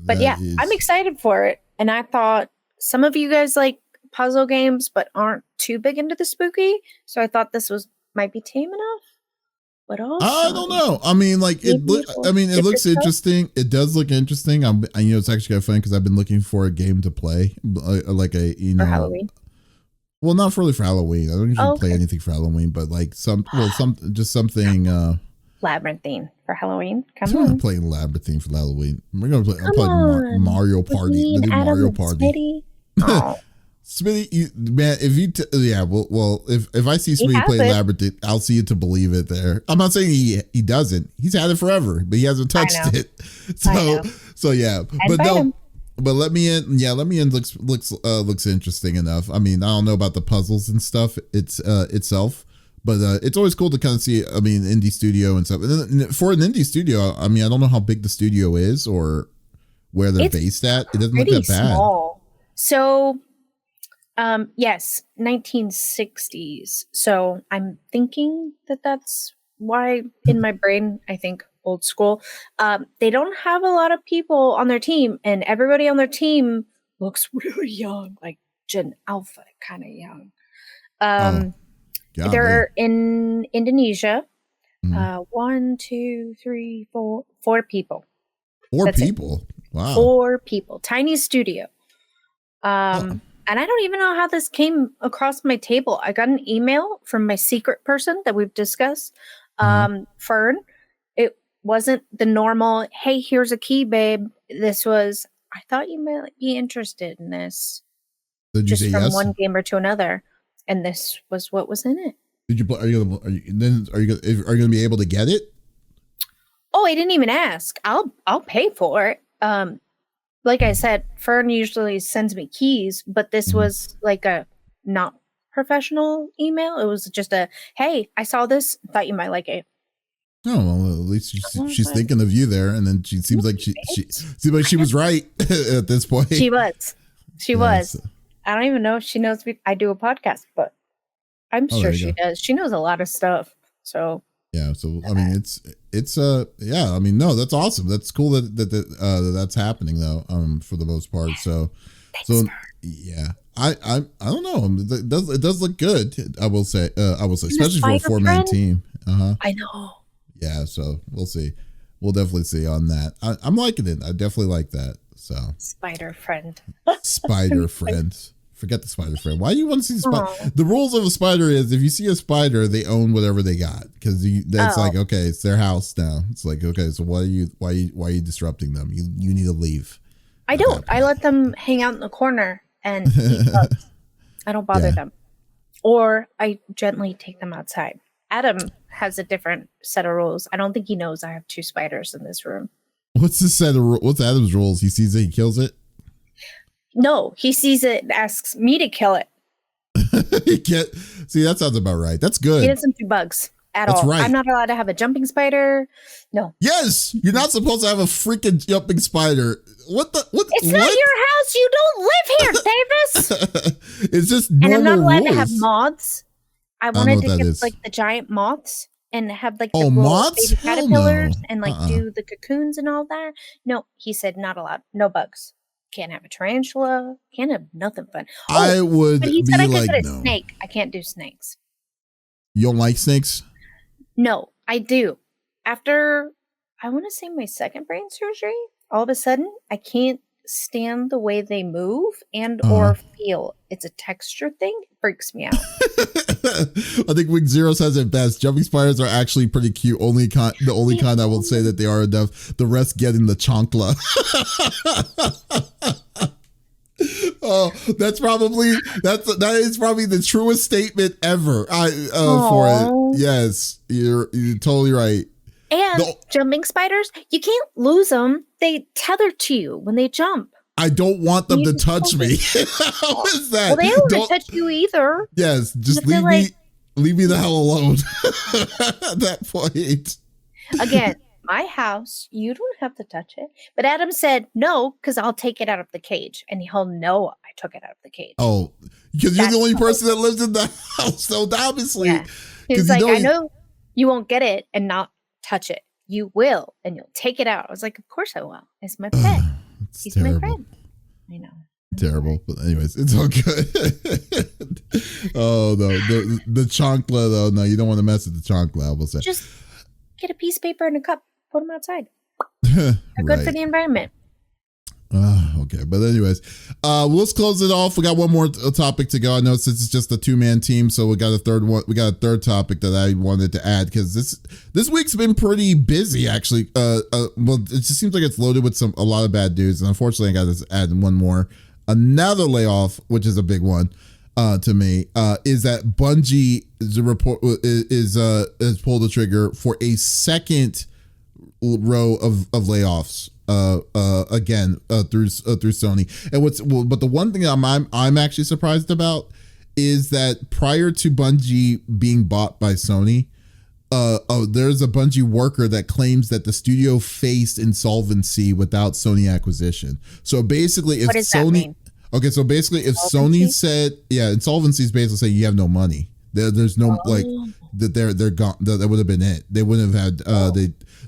But yeah, I'm excited for it. And I thought some of you guys like puzzle games, but aren't too big into the spooky. So I thought this might be tame enough. But also, I don't know. I mean, like it looks interesting. It does look interesting. It's actually kind of funny because I've been looking for a game to play, like for Halloween. Well, not really for Halloween. I don't usually play anything for Halloween, but like something. Labyrinthine for Halloween. Come on, playing Labyrinthine for Halloween. We're gonna play. I'm playing Mario Party. The new Mario Party. Smitty, man, if you if I see Smitty play Labyrinth, I'll see it to believe it there. I'm not saying he doesn't. He's had it forever, but he hasn't touched it. So yeah. But Let Me In, looks interesting enough. I mean, I don't know about the puzzles and stuff itself, but it's always cool to kind of see, I mean, indie studio and stuff. And for an indie studio, I mean, I don't know how big the studio is or where they're based at. It doesn't look that bad. Small. So yes, 1960s. So I'm thinking that's why in my brain, I think old school. They don't have a lot of people on their team, and everybody on their team looks really young, like Gen Alpha kind of young. They're in Indonesia. 1, 2, 3, 4 people. That's people. It. Wow. 4 people. Tiny studio. And I don't even know how this came across my table. I got an email from my secret person that we've discussed, Fern. It wasn't the normal, hey, here's a key, babe. This was, I thought you might be interested in this. Did you say from yes? one gamer to another. And this was what was in it. Did you play? Are you gonna be able to get it? Oh, I didn't even ask. I'll pay for it. Like I said, Fern usually sends me keys, but this was like a not professional email. It was just a, hey, I saw this, thought you might like it. Oh, well, at least she's thinking of you there, and then she seems like she was right at this point. She was. So. I don't even know if she knows I do a podcast, but I'm sure she does. She knows a lot of stuff. So yeah. So I mean, it's yeah. I mean, no, that's awesome. That's cool that's happening though. For the most part. So yeah. I don't know. It does look good. I will say, especially for a 4-man team. I know. Yeah. So we'll see. We'll definitely see on that. I'm liking it. I definitely like that. So spider friend. Spider friend. Forget the spider friend. Why do you want to see the spider? The rules of a spider is if you see a spider, they own whatever they got, because that's like, okay, it's their house now. It's like, okay, so why are you disrupting them? You need to leave. I don't. I let them hang out in the corner and eat bugs. I don't bother them, or I gently take them outside. Adam has a different set of rules. I don't think he knows I have 2 spiders in this room. What's Adam's rules? He sees it, he kills it. No, he sees it and asks me to kill it. See, that sounds about right. That's good. He doesn't do bugs at all. Right. I'm not allowed to have a jumping spider. No. Yes, you're not supposed to have a freaking jumping spider. What? It's not your house. You don't live here, Davis. It's just normal and I'm not allowed rules. to have moths. I wanted to get like the giant moths and have like the moths? baby caterpillars and like do the cocoons and all that. No, he said not allowed. No bugs. Can't have a tarantula. Can't have nothing fun. I would. But he said I could get a snake. I can't do snakes. You don't like snakes? No, I do. After I want to say my second brain surgery, all of a sudden I can't stand the way they move and or feel. It's a texture thing. It freaks me out. I think Wing Zero says it best. Jumping spiders are actually pretty cute. The only kind I will say that they are enough. The rest get in the chancla. Oh, that is probably the truest statement ever. For it. Yes, you're totally right. And jumping spiders, you can't lose them. They tether to you when they jump. I don't want them to touch me. How is that? Well, they don't want to touch you either. Yes, just leave me the hell alone at that point. Again, my house, you don't have to touch it. But Adam said no, because I'll take it out of the cage. And he'll know I took it out of the cage. Oh, because you're the only person that lives in the house. So obviously. Yeah. He's like, I know you won't get it and not touch it. You will, and you'll take it out. I was like, of course I will. It's my pet. He's terrible. My friend. I know. Terrible. But anyways, it's all good. Oh, no. The chancla, though. No, you don't want to mess with the chancla, I will say. Just get a piece of paper and a cup. Put them outside. They're good for the environment. Okay, but anyways, let's close it off. We got one more topic to go. I know since it's just a 2-man team, so we got a third one. We got a third topic that I wanted to add because this week's been pretty busy actually. Well, it just seems like it's loaded with a lot of bad news, and unfortunately, I got to add one more. Another layoff, which is a big one to me, is that Bungie has pulled the trigger for a second row of layoffs. Again, through Sony. And but the one thing I'm actually surprised about is that prior to Bungie being bought by Sony, there's a Bungie worker that claims that the studio faced insolvency without Sony acquisition. So basically, if Sony, okay, so basically, if Sony said, insolvency is basically saying you have no money. There's no that they're gone. That would have been it. They wouldn't have had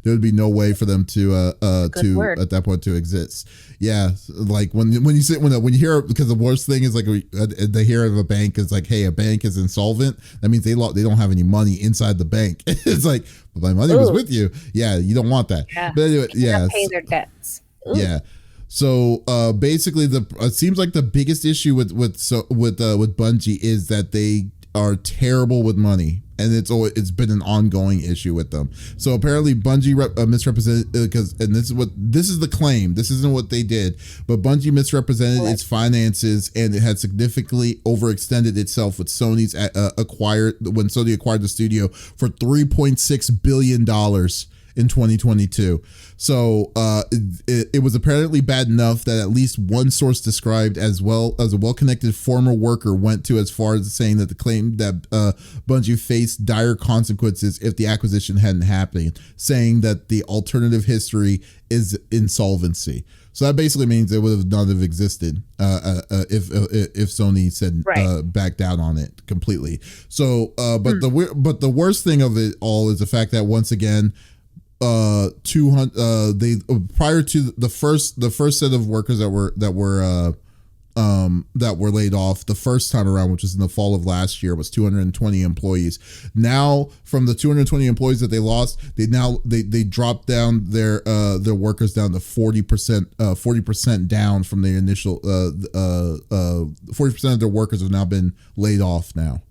there would be no way for them to at that point to exist. Yeah, like when you hear, because the worst thing is like they hear of a bank is like, hey, a bank is insolvent. That means they don't have any money inside the bank. It's like, but my money was with you. Yeah, you don't want that. Yeah. But anyway, pay their debts. Ooh. Yeah. So basically, it seems like the biggest issue with Bungie is that they are terrible with money, and it's been an ongoing issue with them. So apparently Bungie misrepresented, this is the claim. This isn't what they did, but Bungie misrepresented its finances, and it had significantly overextended itself with Sony's when Sony acquired the studio for $3.6 billion in 2022. So it was apparently bad enough that at least one source described as well as a well-connected former worker went to as far as saying that the claim that Bungie faced dire consequences if the acquisition hadn't happened, saying that the alternative history is insolvency. So that basically means it would have not have existed if Sony said backed out on it completely. So but the worst thing of it all is the fact that once again, 200 they prior to the first set of workers that were that were laid off the first time around, which was in the fall of last year, was 220 employees. Now, from the 220 employees that they lost, they dropped down their workers down to 40% down from the initial 40% of their workers have now been laid off now,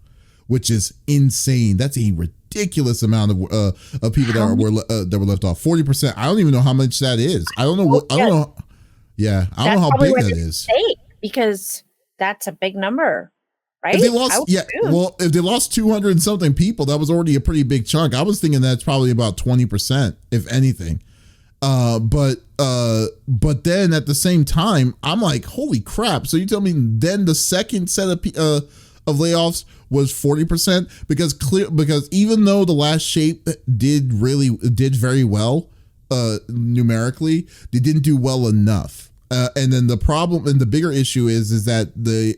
which is insane. That's a ridiculous amount of people that were left off. 40%. I don't even know how much that is. I don't know I don't know. Yeah, I don't know how big that is. Because that's a big number, right? If they lost, if they lost 200 and something people, that was already a pretty big chunk. I was thinking that's probably about 20%, if anything. But then at the same time, I'm like, holy crap! So you tell me then the second set of layoffs was 40%, because even though the last shape did very well numerically, they didn't do well enough. And then the problem and the bigger issue is that the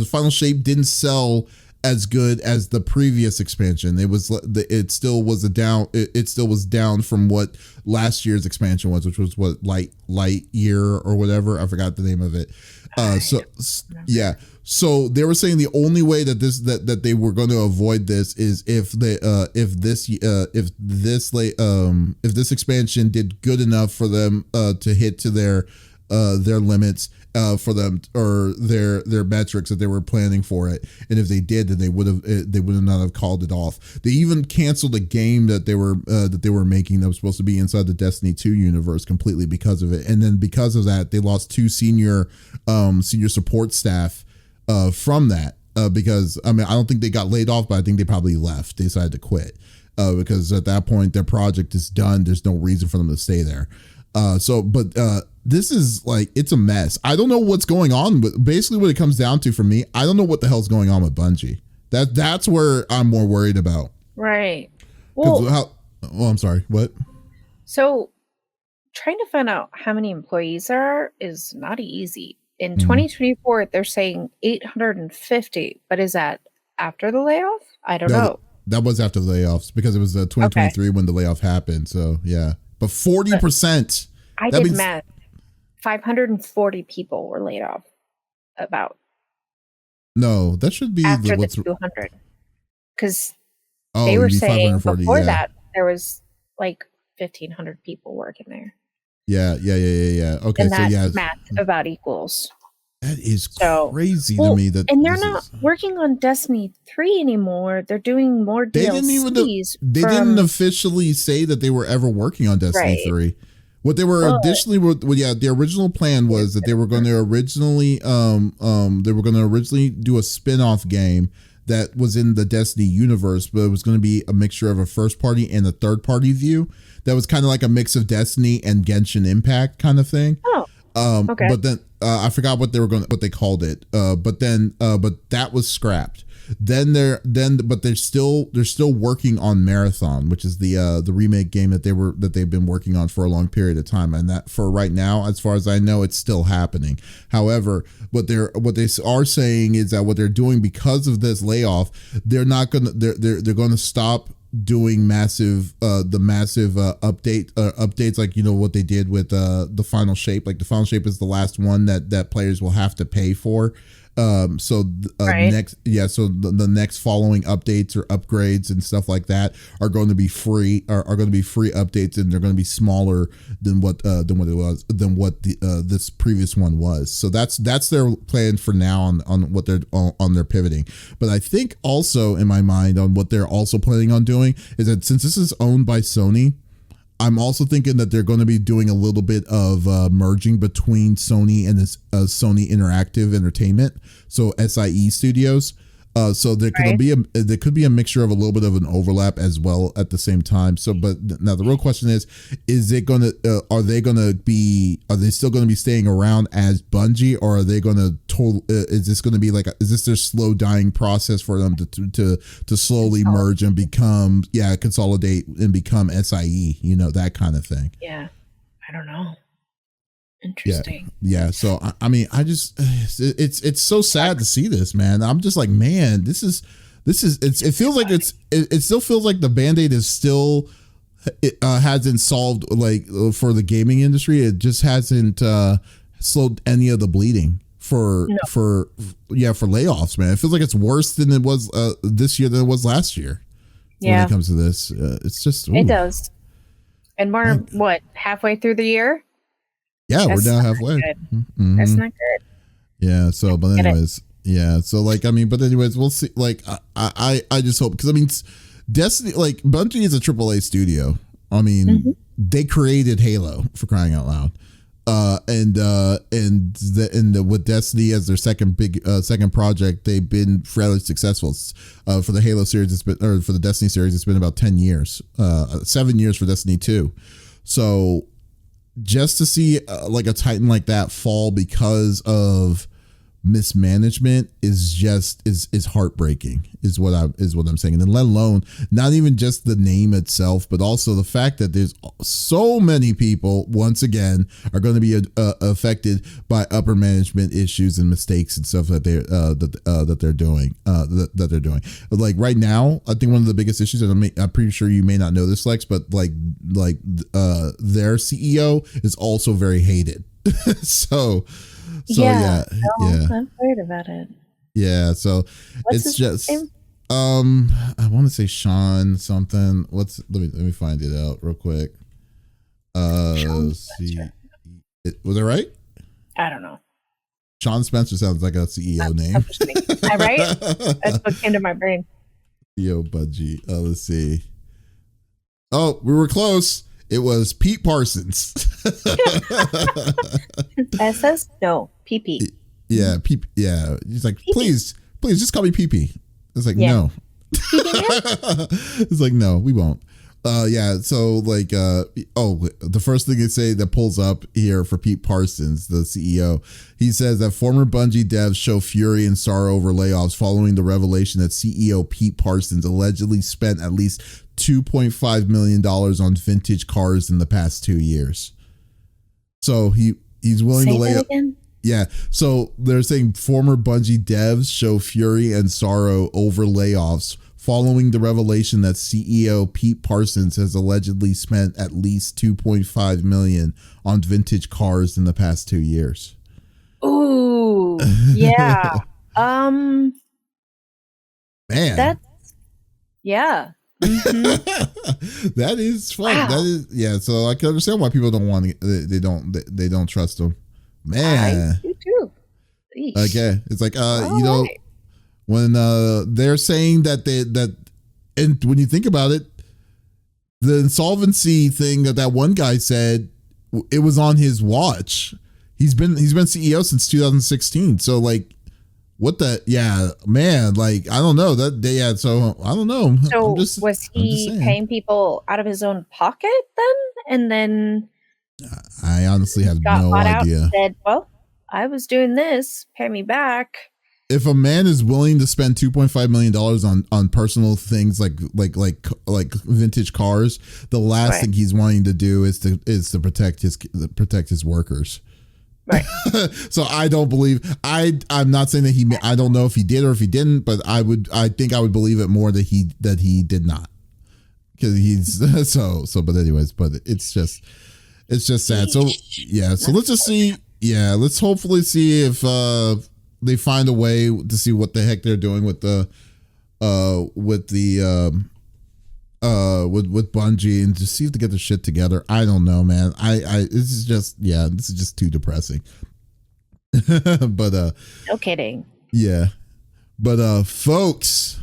final shape didn't sell as good as the previous expansion. It still was down from what last year's expansion was, which was what light year or whatever. I forgot the name of it. So they were saying the only way that they were going to avoid this is if this expansion did good enough for them to hit to their limits for them, or their metrics that they were planning for it. And if they did, then they would not have called it off. They even canceled a game that they were making that was supposed to be inside the Destiny 2 universe completely because of it. And then because of that, they lost 2 senior support staff from that, because I don't think they got laid off, but I think they probably left. They decided to quit because at that point their project is done. There's no reason for them to stay there. This is like, it's a mess. I don't know what's going on, but basically what it comes down to for me, I don't know what the hell's going on with Bungie. That's where I'm more worried about. Right. Well, I'm sorry. What? So trying to find out how many employees there are is not easy. In 2024, they're saying 850, but is that after the layoff? I don't know. That was after the layoffs, because it was 2023 when the layoff happened. So yeah, but 40%. I did math. 540 people were laid off. No, that should be after the 200, because they were saying before that there was like 1,500 people working there. Yeah. Okay, and that math about equals. That is crazy to me. And they're not working on Destiny 3 anymore. They're doing more DLCs. They didn't officially say that they were ever working on Destiny 3. What they were additionally, the original plan was that they were going to originally do a spin-off game that was in the Destiny universe, but it was going to be a mixture of a first party and a third party view. That was kind of like a mix of Destiny and Genshin Impact kind of thing. Okay. But then I forgot what they called it. But that was scrapped. But they're still working on Marathon, which is the remake game that they've been working on for a long period of time, and that for right now, as far as I know, it's still happening. However, what they are saying is that what they're doing because of this layoff, they're going to stop doing massive updates, like what they did with the final shape. Like the final shape is the last one that players will have to pay for. The next following updates or upgrades and stuff like that are going to be free, updates, and they're going to be smaller than what this previous one was. So that's their plan for now on what they're on their pivoting. But I think also in my mind on what they're also planning on doing is that since this is owned by Sony, I'm also thinking that they're going to be doing a little bit of merging between Sony and this Sony Interactive Entertainment, so SIE Studios. So there could be a mixture of a little bit of an overlap as well at the same time. So, but now the real question is it going to are they still going to be staying around as Bungie, or are they going to is this going to be like is this their slow dying process for them to slowly merge and become consolidate and become SIE, that kind of thing? Yeah, I don't know. Interesting. Yeah. So I mean, I just it's so sad to see this, man. I'm just like, man, this is it feels like it still feels like the Band-Aid is still hasn't solved, like for the gaming industry. It just hasn't slowed any of the bleeding for layoffs, man. It feels like it's worse than it was this year than it was last year. Yeah. When it comes to this, it's just it does. And we're halfway through the year? Yeah, we're now halfway. Mm-hmm. That's not good. Yeah. So, but anyways, yeah. So like, I mean, but anyways, we'll see. Like, I just hope, because I mean, Destiny, like Bungie is a AAA studio. I mean, they created Halo, for crying out loud. With Destiny as their second project, they've been fairly successful. For the Halo series, for the Destiny series, it's been about 10 years, 7 years for Destiny 2. So just to see like a Titan like that fall because of mismanagement is heartbreaking, is what I'm saying. And then let alone not even just the name itself, but also the fact that there's so many people once again are going to be affected by upper management issues and mistakes and stuff that they're doing. Like right now, I think one of the biggest issues, and I'm pretty sure you may not know this, Lex, but like their CEO is also very hated. So yeah. I'm worried about it. Yeah, so What's it's just name? I want to say Sean something. Let me find it out real quick. Let's see. Was it right? I don't know. Sean Spencer sounds like a CEO name. Right? That's what came to my brain. CEO Bungie. Let's see. Oh, we were close. It was Pete Parsons. SS? No, PP. Yeah, PP. Yeah, he's like, please, just call me PP. It's like, no. It's like, no, we won't. Yeah. So like, the first thing they say that pulls up here for Pete Parsons, the CEO, he says that former Bungie devs show fury and sorrow over layoffs following the revelation that CEO Pete Parsons allegedly spent at least $2.5 million on vintage cars in the past 2 years. So he's willing to lay up. Yeah. So they're saying former Bungie devs show fury and sorrow over layoffs following the revelation that CEO Pete Parsons has allegedly spent at least $2.5 million on vintage cars in the past 2 years. Ooh, yeah. Man. Yeah. Mm-hmm. That is fun. Wow. That is, yeah. So I can understand why people don't want to. They don't trust them. Man. I do too. Okay, it's like right. When they're saying that and when you think about it, the insolvency thing that one guy said, it was on his watch. He's been CEO since 2016. So like, what the, yeah, man, like, I don't know that they had, so I don't know. So was he paying people out of his own pocket then? And then I honestly have no idea. And said, well, I was doing this, pay me back. If a man is willing to spend $2.5 million on personal things like vintage cars, the last thing he's wanting to do is to protect his workers. Right. So I don't believe, I'm not saying that I don't know if he did or if he didn't, but I think I would believe it more that he did not, because he's but anyways, but it's just sad. So yeah, so let's just see. Yeah, let's hopefully see if they find a way to see what the heck they're doing with Bungie, and just see if they get their shit together. I don't know, man. This is just too depressing. But no kidding. Yeah. But folks,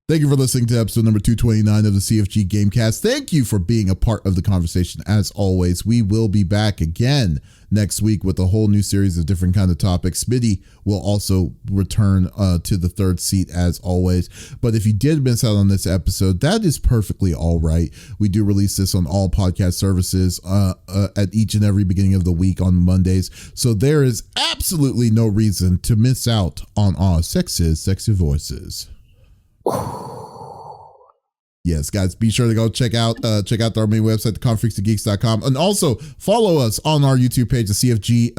thank you for listening to episode number 229 of the CFG Gamecast. Thank you for being a part of the conversation. As always, we will be back again next week with a whole new series of different kind of topics. Smitty will also return to the third seat as always. But if you did miss out on this episode, that is perfectly all right. We do release this on all podcast services at each and every beginning of the week on Mondays. So there is absolutely no reason to miss out on our sexy voices. Yes, guys, be sure to go check out our main website, theconfreaksandgeeks.com, and also follow us on our YouTube page, the CFG,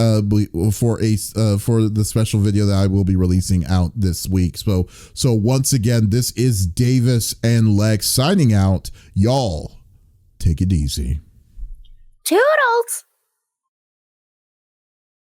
for the special video that I will be releasing out this week. So once again, this is Davis and Lex signing out. Y'all, take it easy. Toodles.